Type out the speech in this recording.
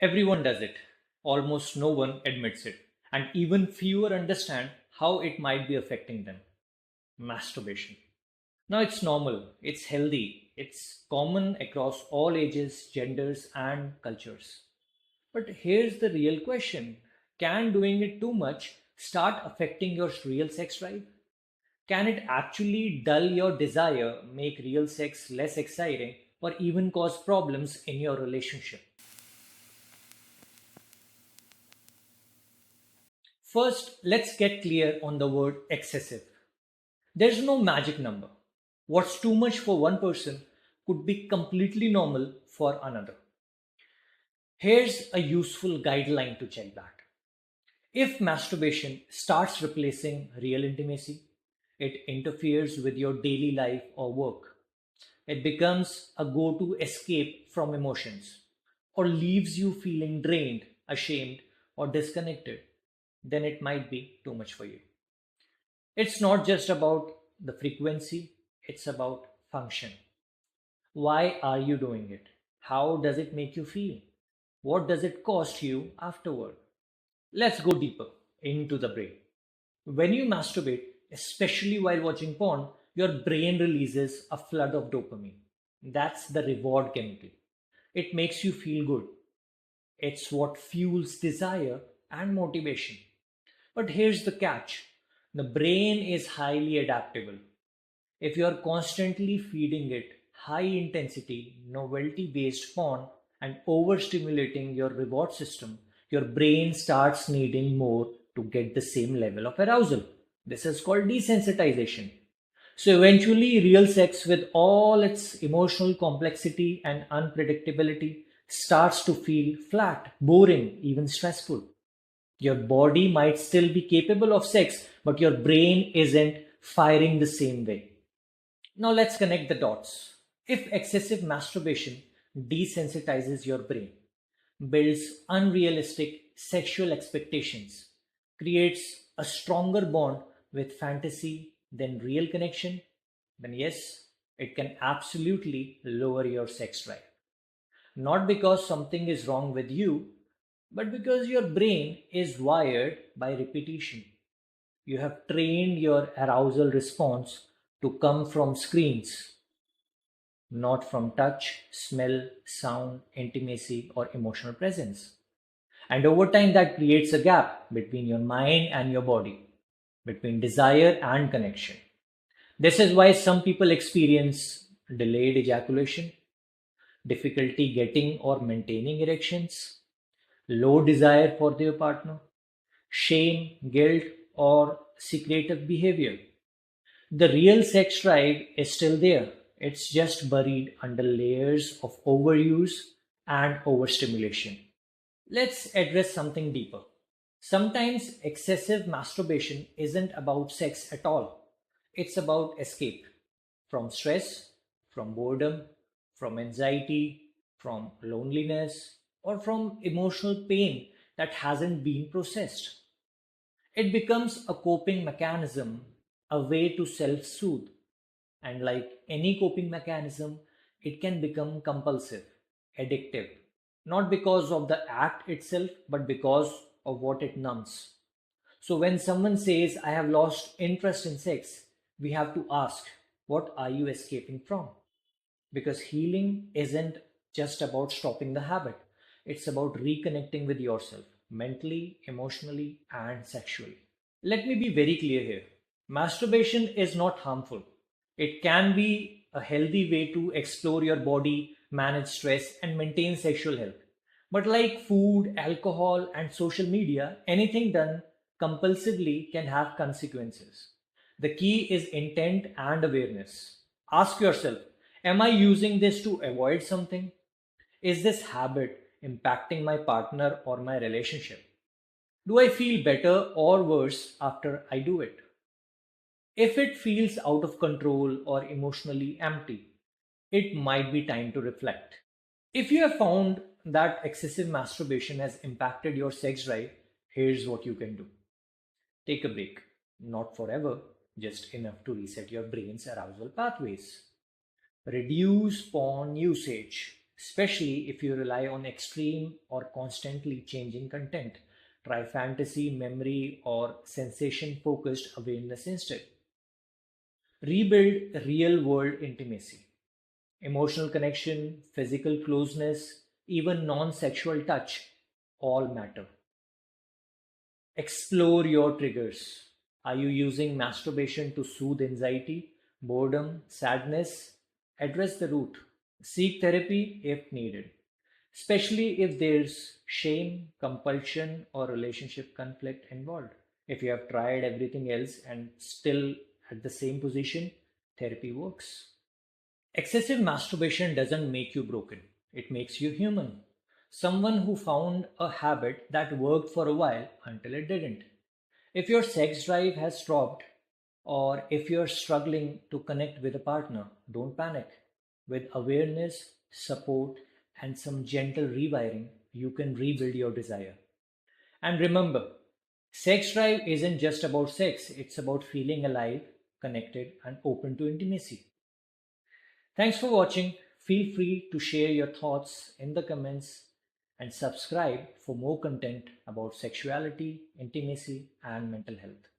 Everyone does it. Almost no one admits it. And even fewer understand how it might be affecting them. Masturbation. Now it's normal, it's healthy, it's common across all ages, genders, and cultures. But here's the real question. Can doing it too much start affecting your real sex drive? Can it actually dull your desire, make real sex less exciting, or even cause problems in your relationship? First, let's get clear on the word excessive. There's no magic number. What's too much for one person could be completely normal for another. Here's a useful guideline to check that. If masturbation starts replacing real intimacy, it interferes with your daily life or work. It becomes a go to escape from emotions, or leaves you feeling drained, ashamed, or disconnected, then it might be too much for you. It's not just about the frequency, it's about function. Why are you doing it? How does it make you feel? What does it cost you afterward? Let's go deeper into the brain. When you masturbate, especially while watching porn, your brain releases a flood of dopamine. That's the reward chemical. It makes you feel good. It's what fuels desire and motivation. But here's the catch, the brain is highly adaptable. If you're constantly feeding it high intensity, novelty based porn and overstimulating your reward system, your brain starts needing more to get the same level of arousal. This is called desensitization. So eventually, real sex, with all its emotional complexity and unpredictability, starts to feel flat, boring, even stressful. Your body might still be capable of sex, but your brain isn't firing the same way. Now let's connect the dots. If excessive masturbation desensitizes your brain, builds unrealistic sexual expectations, creates a stronger bond with fantasy than real connection, then yes, it can absolutely lower your sex drive. Not because something is wrong with you, but because your brain is wired by repetition. You have trained your arousal response to come from screens, not from touch, smell, sound, intimacy, or emotional presence. And over time, that creates a gap between your mind and your body, between desire and connection. This is why some people experience delayed ejaculation, difficulty getting or maintaining erections, low desire for their partner, shame, guilt, or secretive behavior. The real sex drive is still there. It's just buried under layers of overuse and overstimulation. Let's address something deeper. Sometimes excessive masturbation isn't about sex at all. It's about escape from stress, from boredom, from anxiety, from loneliness, or from emotional pain that hasn't been processed. It becomes a coping mechanism, a way to self soothe. And like any coping mechanism, it can become compulsive, addictive, not because of the act itself, but because of what it numbs. So when someone says, I have lost interest in sex, we have to ask, what are you escaping from? Because healing isn't just about stopping the habit, it's about reconnecting with yourself mentally, emotionally, and sexually. Let me be very clear here. Masturbation is not harmful. It can be a healthy way to explore your body, manage stress, and maintain sexual health. But like food, alcohol, and social media, anything done compulsively can have consequences. The key is intent and awareness. Ask yourself, am I using this to avoid something? Is this habit impacting my partner or my relationship? Do I feel better or worse after I do it? If it feels out of control or emotionally empty, it might be time to reflect. If you have found that excessive masturbation has impacted your sex drive, here's what you can do. Take a break. Not forever, just enough to reset your brain's arousal pathways. Reduce porn usage. especially if you rely on extreme or constantly changing content. Try fantasy, memory, or sensation focused awareness instead. Rebuild real world intimacy. Emotional connection, physical closeness, even non sexual touch all matter. Explore your triggers. Are you using masturbation to soothe anxiety, boredom, sadness? Address the root. Seek therapy if needed, especially if there's shame, compulsion, or relationship conflict involved. If you have tried everything else and still at the same position, therapy works. Excessive masturbation doesn't make you broken, it makes you human. Someone who found a habit that worked for a while until it didn't. If your sex drive has dropped, or if you're struggling to connect with a partner, don't panic. With awareness, support, and some gentle rewiring, you can rebuild your desire. And remember, sex drive isn't just about sex, it's about feeling alive, connected, and open to intimacy. Thanks for watching. Feel free to share your thoughts in the comments and subscribe for more content about sexuality, intimacy, and mental health.